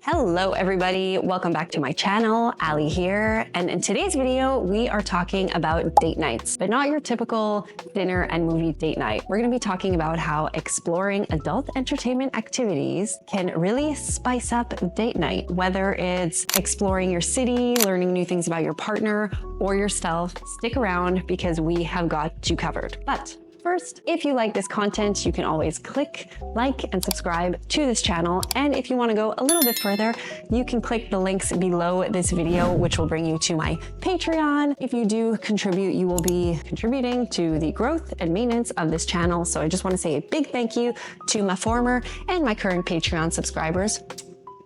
Hello everybody, welcome back to my channel, Ali here, and in today's video we are talking about date nights, but not your typical dinner and movie date night. We're going to be talking about how exploring adult entertainment activities can really spice up date night, whether it's exploring your city, learning new things about your partner or yourself. Stick around because we have got you covered. But first, if you like this content, you can always click like and subscribe to this channel. And if you want to go a little bit further, you can click the links below this video, which will bring you to my Patreon. If you do contribute, you will be contributing to the growth and maintenance of this channel. So I just want to say a big thank you to my former and my current Patreon subscribers.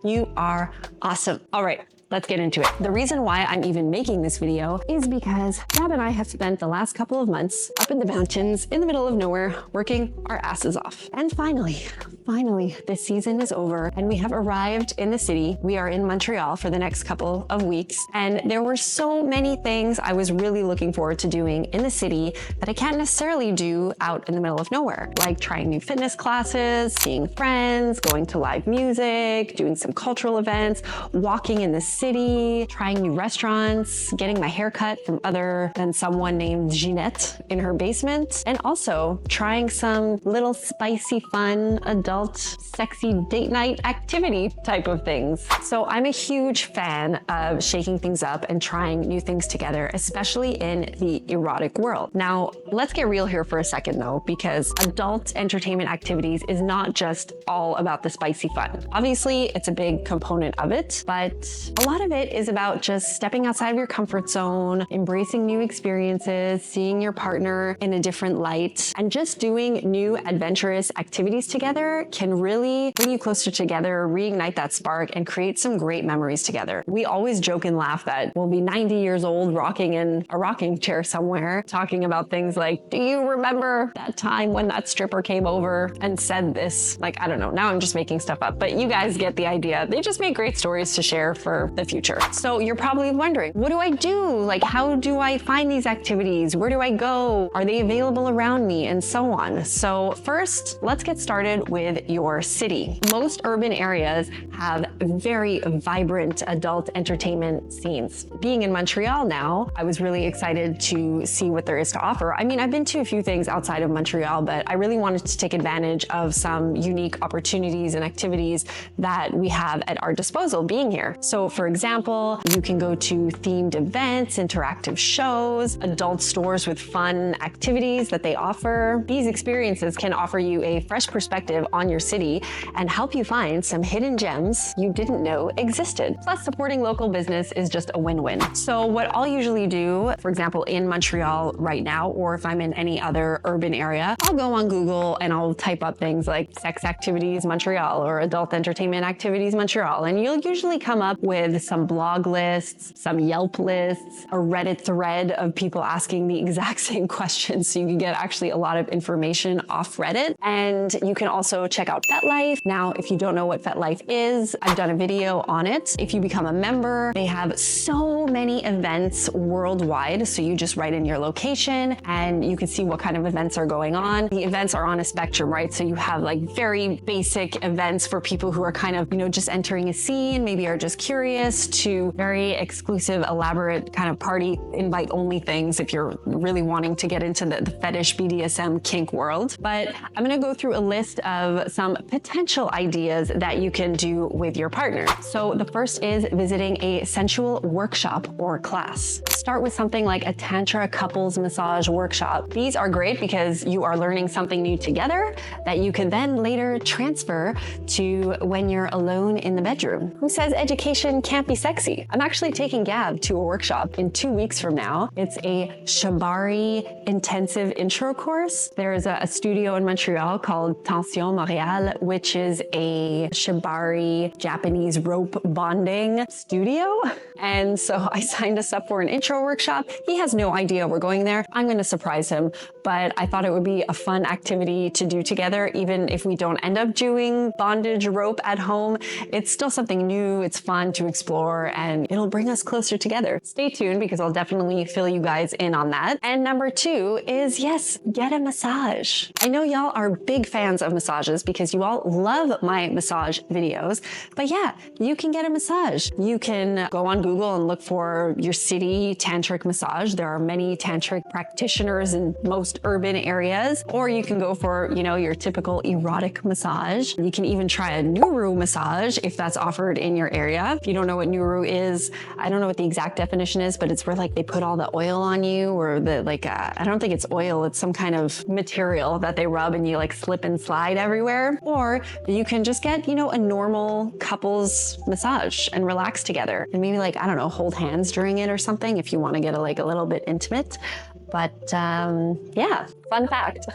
You are awesome. All right. Let's get into it. The reason why I'm even making this video is because Gab and I have spent the last couple of months up in the mountains in the middle of nowhere working our asses off. And finally, this season is over and we have arrived in the city. We are in Montreal for the next couple of weeks. And there were so many things I was really looking forward to doing in the city that I can't necessarily do out in the middle of nowhere, like trying new fitness classes, seeing friends, going to live music, doing some cultural events, walking in the city, trying new restaurants, getting my hair cut from other than someone named Ginette in her basement, and also trying some little spicy, fun, adult, sexy date night activity type of things. So I'm a huge fan of shaking things up and trying new things together, especially in the erotic world. Now, let's get real here for a second though, because adult entertainment activities is not just all about the spicy fun. Obviously, it's a big component of it, but a lot of it is about just stepping outside of your comfort zone, embracing new experiences, seeing your partner in a different light, and just doing new adventurous activities together can really bring you closer together, reignite that spark, and create some great memories together. We always joke and laugh that we'll be 90 years old rocking in a rocking chair somewhere, talking about things like, do you remember that time when that stripper came over and said this? Like, I don't know, now I'm just making stuff up, but you guys get the idea. They just make great stories to share for the future. So you're probably wondering, what do I do? Like, how do I find these activities? Where do I go? Are they available around me? And so on. So first, let's get started with your city. Most urban areas have very vibrant adult entertainment scenes. Being in Montreal now, I was really excited to see what there is to offer. I mean, I've been to a few things outside of Montreal, but I really wanted to take advantage of some unique opportunities and activities that we have at our disposal being here. So for example, you can go to themed events, interactive shows, adult stores with fun activities that they offer. These experiences can offer you a fresh perspective on your city and help you find some hidden gems you didn't know existed. Plus, supporting local business is just a win-win. So what I'll usually do, for example, in Montreal right now, or if I'm in any other urban area, I'll go on Google and I'll type up things like sex activities Montreal or adult entertainment activities Montreal, and you'll usually come up with some blog lists, some Yelp lists, a Reddit thread of people asking the exact same questions. So you can get actually a lot of information off Reddit. And you can also check out FetLife. Now, if you don't know what FetLife is, I've done a video on it. If you become a member, they have so many events worldwide. So you just write in your location and you can see what kind of events are going on. The events are on a spectrum, right? So you have like very basic events for people who are kind of, just entering a scene, maybe are just curious, to very exclusive, elaborate kind of party invite only things if you're really wanting to get into the fetish BDSM kink world. But I'm going to go through a list of some potential ideas that you can do with your partner. So the first is visiting a sensual workshop or class. Start with something like a Tantra couples massage workshop. These are great because you are learning something new together that you can then later transfer to when you're alone in the bedroom. Who says education can't be sexy? I'm actually taking Gab to a workshop in 2 weeks from now. It's a shibari intensive intro course. There's a studio in Montreal called Tension Montréal, which is a shibari Japanese rope bonding studio. And so I signed us up for an intro intro workshop. He has no idea we're going there. I'm going to surprise him, but I thought it would be a fun activity to do together. Even if we don't end up doing bondage rope at home, it's still something new. It's fun to explore and it'll bring us closer together. Stay tuned because I'll definitely fill you guys in on that. And number 2 is, yes, get a massage. I know y'all are big fans of massages because you all love my massage videos, but yeah, you can get a massage. You can go on Google and look for your city tantric massage. There are many tantric practitioners in most urban areas, or you can go for, you know, your typical erotic massage. You can even try a Nuru massage if that's offered in your area. If you don't know what Nuru is, I don't know what the exact definition is, but it's where like they put all the oil on you, or the I don't think it's oil, it's some kind of material that they rub and you like slip and slide everywhere. Or you can just get, you know, a normal couples massage and relax together and maybe like, I don't know, hold hands during it or something if you want to get a little bit intimate. But yeah, fun fact,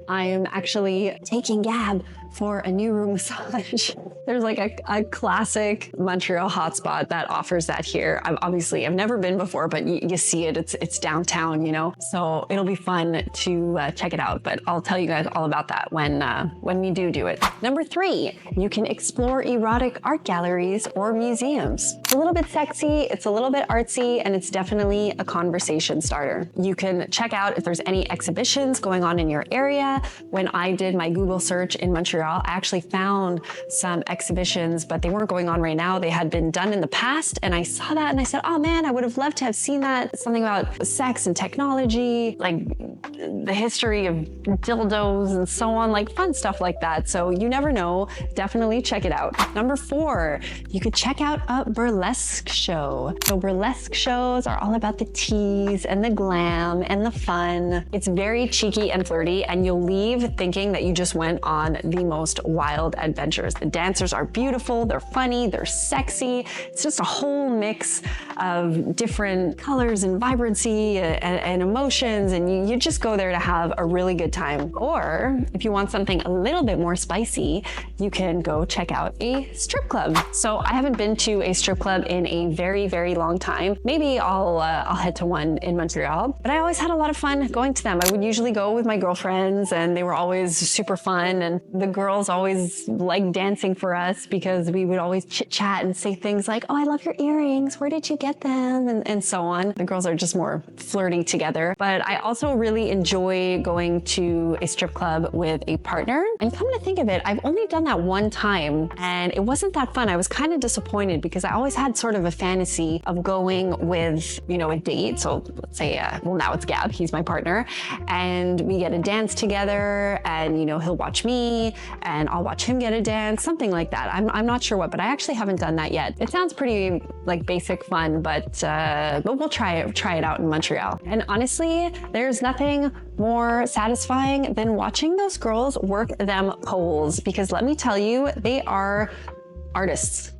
I am actually taking Gab for a Nuru massage. There's like a classic Montreal hotspot that offers that here. I've never been before, but you see it, it's downtown, you know? So it'll be fun to check it out, but I'll tell you guys all about that when we do it. Number 3, you can explore erotic art galleries or museums. It's a little bit sexy, it's a little bit artsy, and it's definitely a conversation starter. You can check out if there's any exhibitions going on in your area. When I did my Google search in Montreal, I actually found some exhibitions, but they weren't going on right now. They had been done in the past, and I saw that and I said, oh man, I would have loved to have seen that. Something about sex and technology, like the history of dildos and so on, like fun stuff like that. So you never know, definitely check it out. Number 4, you could check out a burlesque show. So burlesque shows are all about the tease and the glam and the fun. It's very cheeky and flirty, and you'll leave thinking that you just went on the most wild adventures. The dancers are beautiful, they're funny, they're sexy. It's just a whole mix of different colors and vibrancy and emotions, and you just go there to have a really good time. Or if you want something a little bit more spicy, you can go check out a strip club. So I haven't been to a strip club in a very, very long time. Maybe I'll head to one in Montreal, but I always had a lot of fun going to them. I would usually go with my girlfriends and they were always super fun, and the girls always liked dancing for us because we would always chit chat and say things like, oh, I love your earrings, where did you get them? And so on. The girls are just more flirty together. But I also really enjoy going to a strip club with a partner. And come to think of it, I've only done that one time and it wasn't that fun. I was kind of disappointed because I always had sort of a fantasy of going with, you know, a date. So let's say, well, now it's Gab, he's my partner, and we get a dance together, and, you know, he'll watch me and I'll watch him get a dance, something like that. I'm not sure what, but I actually haven't done that yet. It sounds pretty like basic fun, but we'll try it out in Montreal. And honestly, there's nothing more satisfying than watching those girls work them poles, because let me tell you, they are artists.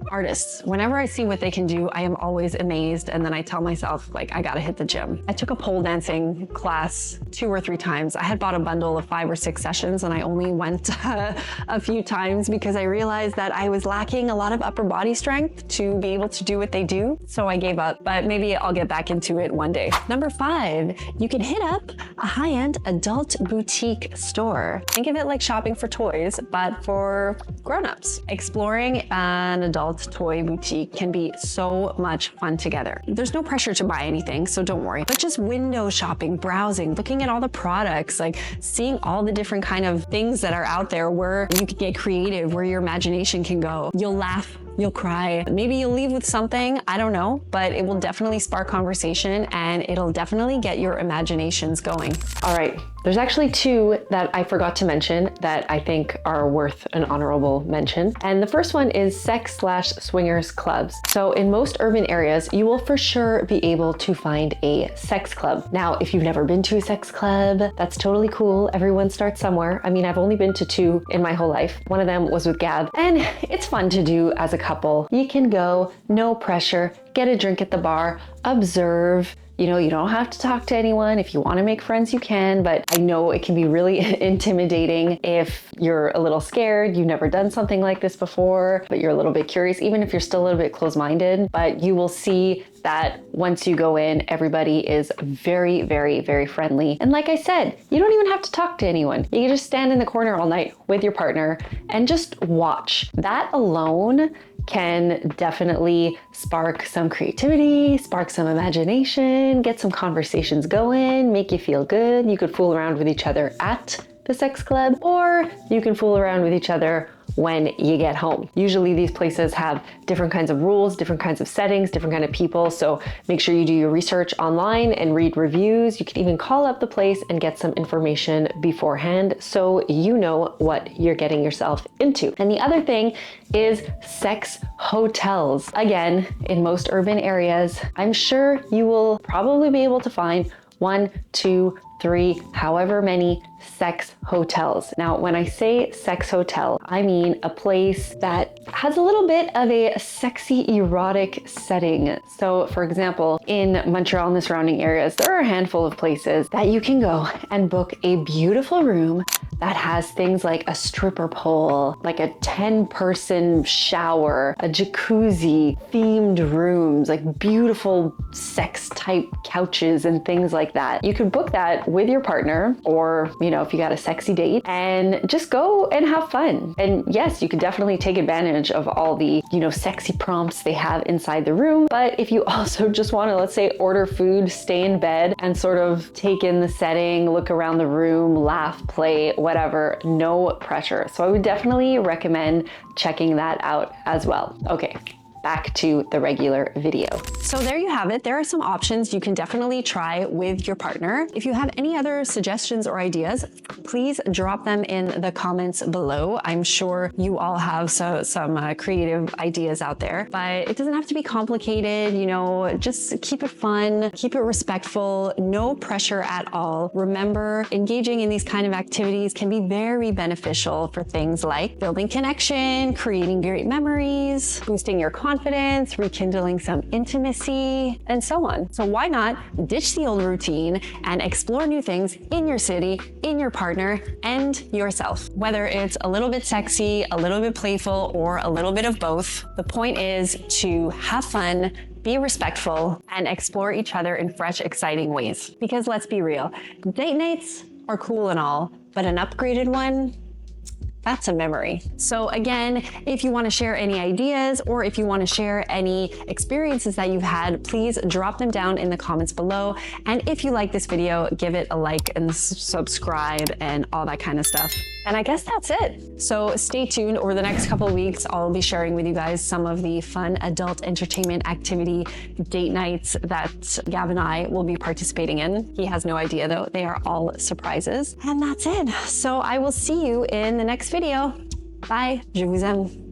Whenever I see what they can do, I am always amazed. And then I tell myself, like, I gotta hit the gym. I took a pole dancing class 2 or 3 times. I had bought a bundle of 5 or 6 sessions and I only went a few times because I realized that I was lacking a lot of upper body strength to be able to do what they do. So I gave up, but maybe I'll get back into it one day. Number 5, you can hit up a high-end adult boutique store. Think of it like shopping for toys, but for grown-ups. Exploring an adult toy boutique can be so much fun together. There's no pressure to buy anything, so don't worry. But just window shopping, browsing, looking at all the products, like seeing all the different kind of things that are out there where you can get creative, where your imagination can go. You'll laugh, you'll cry, maybe you'll leave with something, I don't know, but it will definitely spark conversation and it'll definitely get your imaginations going. All right, there's actually 2 that I forgot to mention that I think are worth an honorable mention. And the first one is sex/swingers clubs. So in most urban areas, you will for sure be able to find a sex club. Now, if you've never been to a sex club, that's totally cool. Everyone starts somewhere. I mean, I've only been to 2 in my whole life. One of them was with Gab, and it's fun to do as a couple. You can go, no pressure, get a drink at the bar, observe, You know, you don't have to talk to anyone. If you want to make friends, you can, but I know it can be really intimidating if you're a little scared, you've never done something like this before, but you're a little bit curious, even if you're still a little bit closed-minded. But you will see that once you go in, everybody is very, very, very friendly. And like I said, you don't even have to talk to anyone. You can just stand in the corner all night with your partner and just watch. That alone can definitely spark some creativity, spark some imagination, get some conversations going, make you feel good. You could fool around with each other at the sex club, or you can fool around with each other when you get home. Usually these places have different kinds of rules, different kinds of settings, different kind of people. So make sure you do your research online and read reviews. You can even call up the place and get some information beforehand so you know what you're getting yourself into. And the other thing is sex hotels. Again, in most urban areas, I'm sure you will probably be able to find 1, 2, 3, however many sex hotels. Now, when I say sex hotel, I mean a place that has a little bit of a sexy erotic setting. So for example, in Montreal and the surrounding areas, there are a handful of places that you can go and book a beautiful room that has things like a stripper pole, like a 10-person shower, a jacuzzi, themed rooms, like beautiful sex type couches and things like that. You could book that with your partner, or, you know, if you got a sexy date, and just go and have fun. And yes, you could definitely take advantage of all the, you know, sexy prompts they have inside the room. But if you also just want to, let's say, order food, stay in bed and sort of take in the setting, look around the room, laugh, play, whatever, no pressure. So I would definitely recommend checking that out as well. Okay, back to the regular video. So there you have it. There are some options you can definitely try with your partner. If you have any other suggestions or ideas, please drop them in the comments below. I'm sure you all have some creative ideas out there, but it doesn't have to be complicated. You know, just keep it fun, keep it respectful, no pressure at all. Remember, engaging in these kind of activities can be very beneficial for things like building connection, creating great memories, boosting your confidence, rekindling some intimacy, and so on. So why not ditch the old routine and explore new things in your city, in your partner, and yourself? Whether it's a little bit sexy, a little bit playful, or a little bit of both, the point is to have fun, be respectful, and explore each other in fresh, exciting ways. Because let's be real, date nights are cool and all, but an upgraded one, that's a memory. So again, if you want to share any ideas or if you want to share any experiences that you've had, please drop them down in the comments below. And if you like this video, give it a like and subscribe and all that kind of stuff. And I guess that's it. So stay tuned. Over the next couple of weeks, I'll be sharing with you guys some of the fun adult entertainment activity date nights that Gab and I will be participating in. He has no idea though. They are all surprises. And that's it. So I will see you in the next video. Bye. Je vous aime.